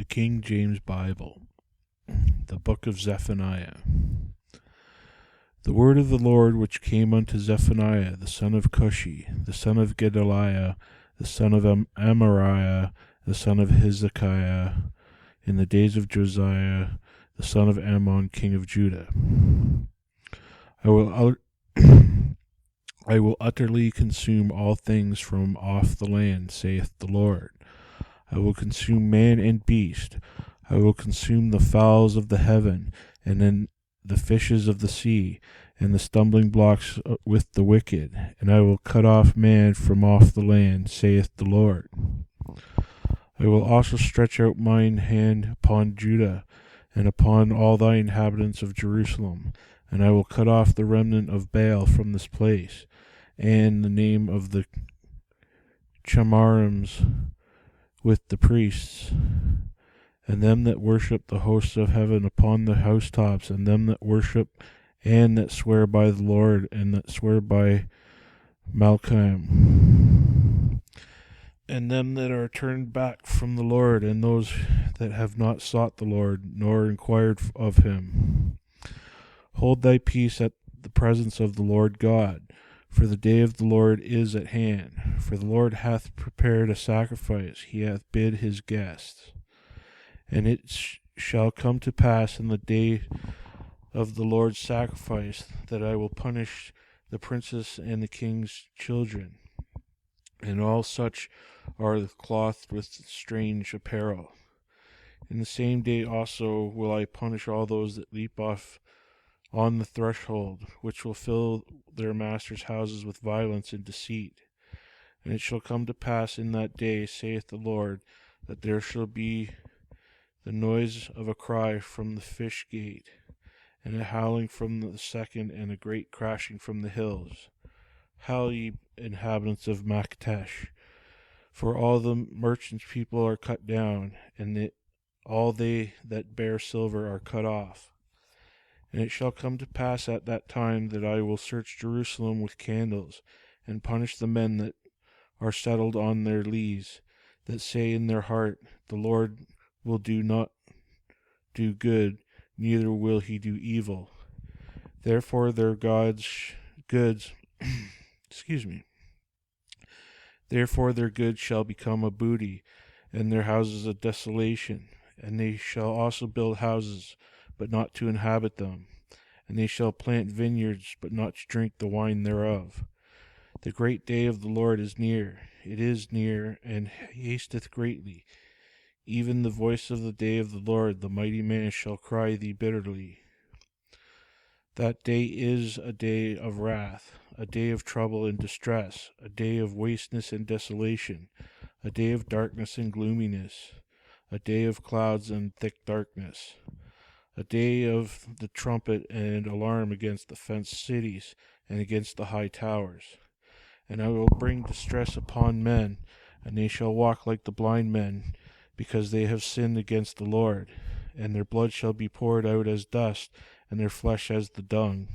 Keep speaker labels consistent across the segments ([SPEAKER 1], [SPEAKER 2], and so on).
[SPEAKER 1] The King James Bible, the Book of Zephaniah. The word of the Lord which came unto Zephaniah, the son of Cushi, the son of Gedaliah, the son of Amariah, the son of Hezekiah, in the days of Josiah, the son of Ammon, king of Judah. I will utterly consume all things from off the land, saith the Lord. I will consume man and beast. I will consume the fowls of the heaven, and then the fishes of the sea, and the stumbling blocks with the wicked. And I will cut off man from off the land, saith the Lord. I will also stretch out mine hand upon Judah, and upon all thy inhabitants of Jerusalem, and I will cut off the remnant of Baal from this place, and the name of the Chemarims with the priests, and them that worship the hosts of heaven upon the housetops, and them that worship and that swear by the Lord, and that swear by Malcham, and them that are turned back from the Lord, and those that have not sought the Lord, nor inquired of him. Hold thy peace at the presence of the Lord God, for the day of the Lord is at hand. For the Lord hath prepared a sacrifice, he hath bid his guests. And it shall come to pass in the day of the Lord's sacrifice, that I will punish the princes and the king's children, and all such are clothed with strange apparel. In the same day also will I punish all those that leap off on the threshold, which will fill their masters' houses with violence and deceit. And it shall come to pass in that day, saith the Lord, that there shall be the noise of a cry from the fish gate, and a howling from the second, and a great crashing from the hills. Howl, ye inhabitants of Maktesh, for all the merchants' people are cut down, and all they that bear silver are cut off. And it shall come to pass at that time that I will search Jerusalem with candles, and punish the men that are settled on their lees, that say in their heart, the Lord will not do good, neither will he do evil. Therefore their Therefore their goods shall become a booty, and their houses a desolation. And they shall also build houses, but not to inhabit them. And they shall plant vineyards, but not to drink the wine thereof. The great day of the Lord is near. It is near, and hasteth greatly. Even the voice of the day of the Lord, the mighty man shall cry thee bitterly. That day is a day of wrath, a day of trouble and distress, a day of wasteness and desolation, a day of darkness and gloominess, a day of clouds and thick darkness, a day of the trumpet and alarm against the fenced cities and against the high towers. And I will bring distress upon men, and they shall walk like the blind men, because they have sinned against the Lord. And their blood shall be poured out as dust, and their flesh as the dung.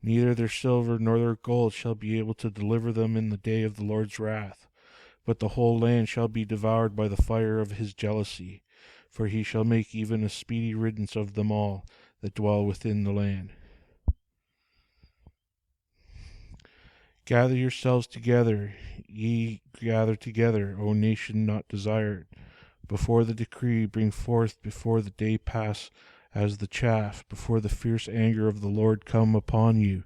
[SPEAKER 1] Neither their silver nor their gold shall be able to deliver them in the day of the Lord's wrath. But the whole land shall be devoured by the fire of his jealousy, for he shall make even a speedy riddance of them all that dwell within the land. Gather yourselves together, ye gather together, O nation not desired. Before the decree bring forth, before the day pass as the chaff, before the fierce anger of the Lord come upon you,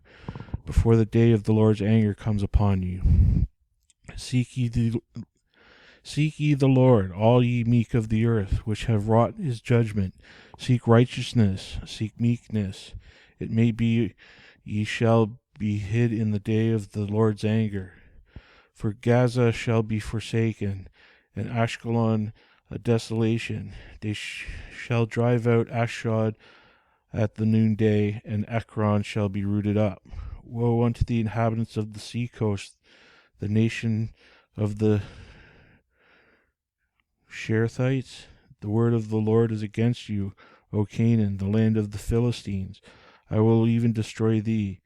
[SPEAKER 1] before the day of the Lord's anger comes upon you. Seek ye the Lord, all ye meek of the earth, which have wrought his judgment. Seek righteousness, seek meekness. It may be ye shall be hid in the day of the Lord's anger. For Gaza shall be forsaken, and Ashkelon a desolation. They shall drive out Ashdod at the noonday, and Ekron shall be rooted up. Woe unto the inhabitants of the sea coast, the nation of the Sherethites. The word of the Lord is against you, O Canaan, the land of the Philistines. I will even destroy thee,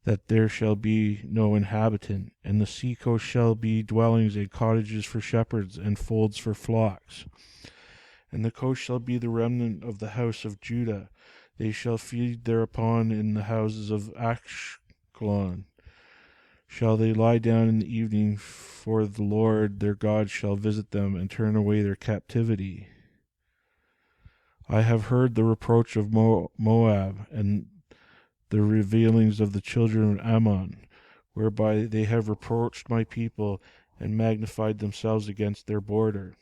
[SPEAKER 1] that there shall be no inhabitant, and the sea coast shall be dwellings and cottages for shepherds, and folds for flocks. And the coast shall be the remnant of the house of Judah. They shall feed thereupon in the houses of Ashkelon. Shall they lie down in the evening, for the Lord their God shall visit them and turn away their captivity. I have heard the reproach of Moab and the revealings of the children of Ammon, whereby they have reproached my people and magnified themselves against their border.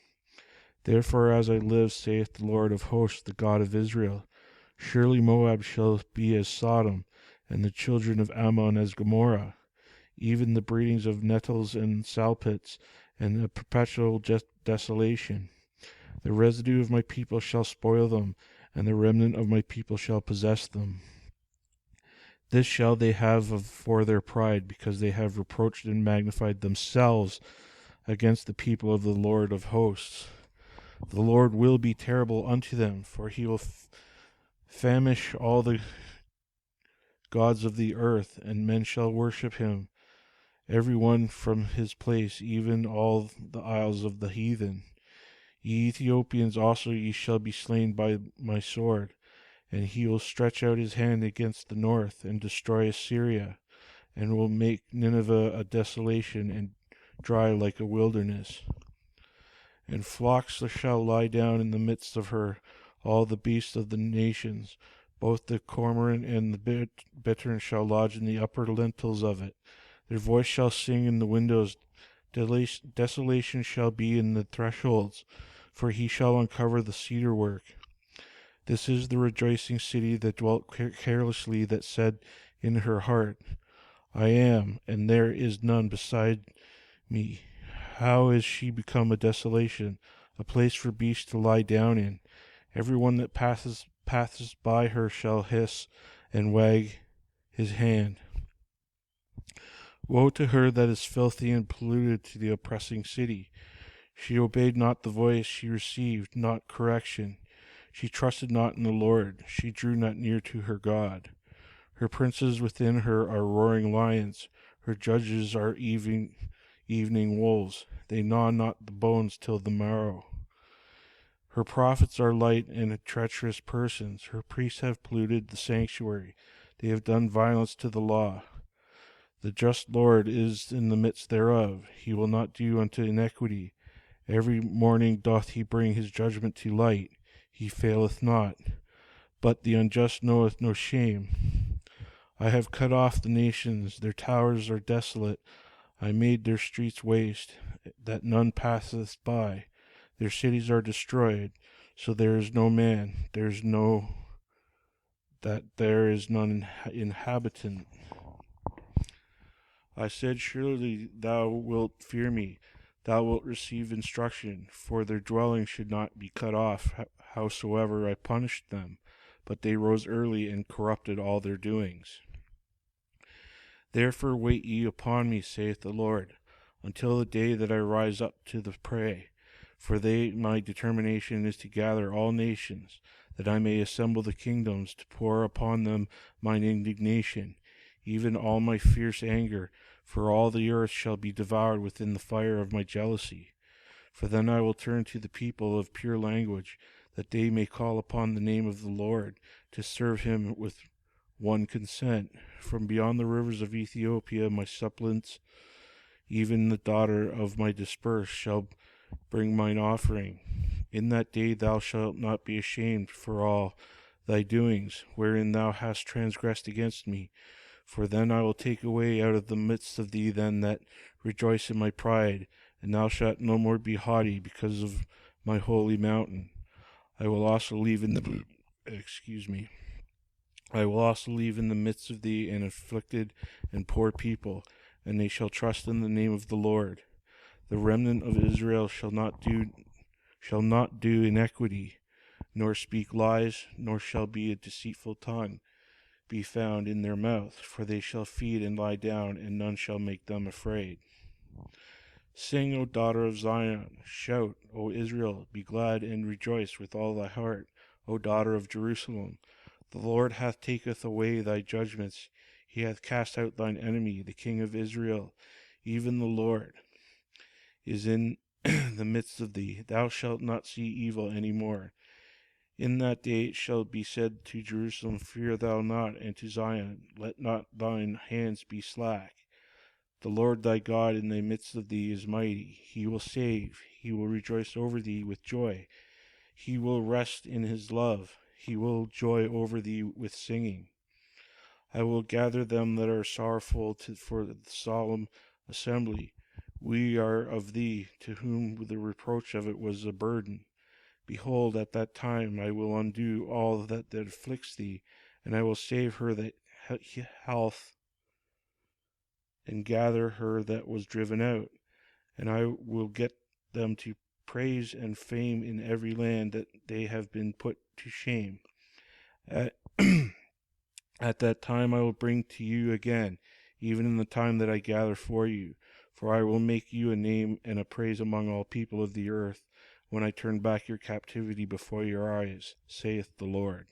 [SPEAKER 1] Therefore, as I live, saith the Lord of hosts, the God of Israel, surely Moab shall be as Sodom, and the children of Ammon as Gomorrah, even the breedings of nettles and salpits, and a perpetual desolation. The residue of my people shall spoil them, and the remnant of my people shall possess them. This shall they have for their pride, because they have reproached and magnified themselves against the people of the Lord of hosts. The Lord will be terrible unto them, for he will famish all the gods of the earth, and men shall worship him, every one from his place, even all the isles of the heathen. Ye Ethiopians also, ye shall be slain by my sword, and he will stretch out his hand against the north, and destroy Assyria, and will make Nineveh a desolation, and dry like a wilderness. And flocks shall lie down in the midst of her, all the beasts of the nations. Both the cormorant and the bittern shall lodge in the upper lintels of it. Their voice shall sing in the windows. Desolation shall be in the thresholds, for he shall uncover the cedar work. This is the rejoicing city that dwelt carelessly, that said in her heart, I am, and there is none beside me. How is she become a desolation, a place for beasts to lie down in? Every one that passes by her shall hiss and wag his hand. Woe to her that is filthy and polluted, to the oppressing city. She obeyed not the voice, she received not correction. She trusted not in the Lord, she drew not near to her God. Her princes within her are roaring lions, her judges are evening wolves. They gnaw not the bones till the marrow. Her prophets are light and treacherous persons. Her priests have polluted the sanctuary. They have done violence to the law. The just Lord is in the midst thereof. He will not do unto iniquity. Every morning doth he bring his judgment to light. He faileth not. But the unjust knoweth no shame. I have cut off the nations. Their towers are desolate. I made their streets waste, that none passeth by. Their cities are destroyed, so there is no man. There is none inhabitant. I said, surely thou wilt fear me. Thou wilt receive instruction, for their dwelling should not be cut off, howsoever I punished them. But they rose early and corrupted all their doings. Therefore wait ye upon me, saith the Lord, until the day that I rise up to the prey. For my determination is to gather all nations, that I may assemble the kingdoms, to pour upon them mine indignation, even all my fierce anger, for all the earth shall be devoured within the fire of my jealousy. For then I will turn to the people of pure language, that they may call upon the name of the Lord, to serve him with one consent. From beyond the rivers of Ethiopia my suppliants, even the daughter of my dispersed, shall bring mine offering. In that day thou shalt not be ashamed for all thy doings, wherein thou hast transgressed against me. For then I will take away out of the midst of thee them that rejoice in my pride, and thou shalt no more be haughty because of my holy mountain. I will also leave in the midst of thee an afflicted and poor people, and they shall trust in the name of the Lord. The remnant of Israel shall not do iniquity, nor speak lies, nor shall be a deceitful tongue be found in their mouth, for they shall feed and lie down, and none shall make them afraid. Sing, O daughter of Zion, shout, O Israel, be glad and rejoice with all thy heart, O daughter of Jerusalem. The Lord hath taketh away thy judgments, he hath cast out thine enemy, the King of Israel, even the Lord is in the midst of thee. Thou shalt not see evil any more. In that day it shall be said to Jerusalem, Fear thou not, and to Zion, Let not thine hands be slack. The Lord thy God in the midst of thee is mighty. He will save. He will rejoice over thee with joy. He will rest in his love. He will joy over thee with singing. I will gather them that are sorrowful for the solemn assembly. We are of thee, to whom the reproach of it was a burden. Behold, at that time I will undo all that afflicts thee, and I will save her that health, and gather her that was driven out. And I will get them to praise and fame in every land, that they have been put to shame. At, at that time I will bring to you again, even in the time that I gather for you. For I will make you a name and a praise among all people of the earth, when I turn back your captivity before your eyes, saith the Lord.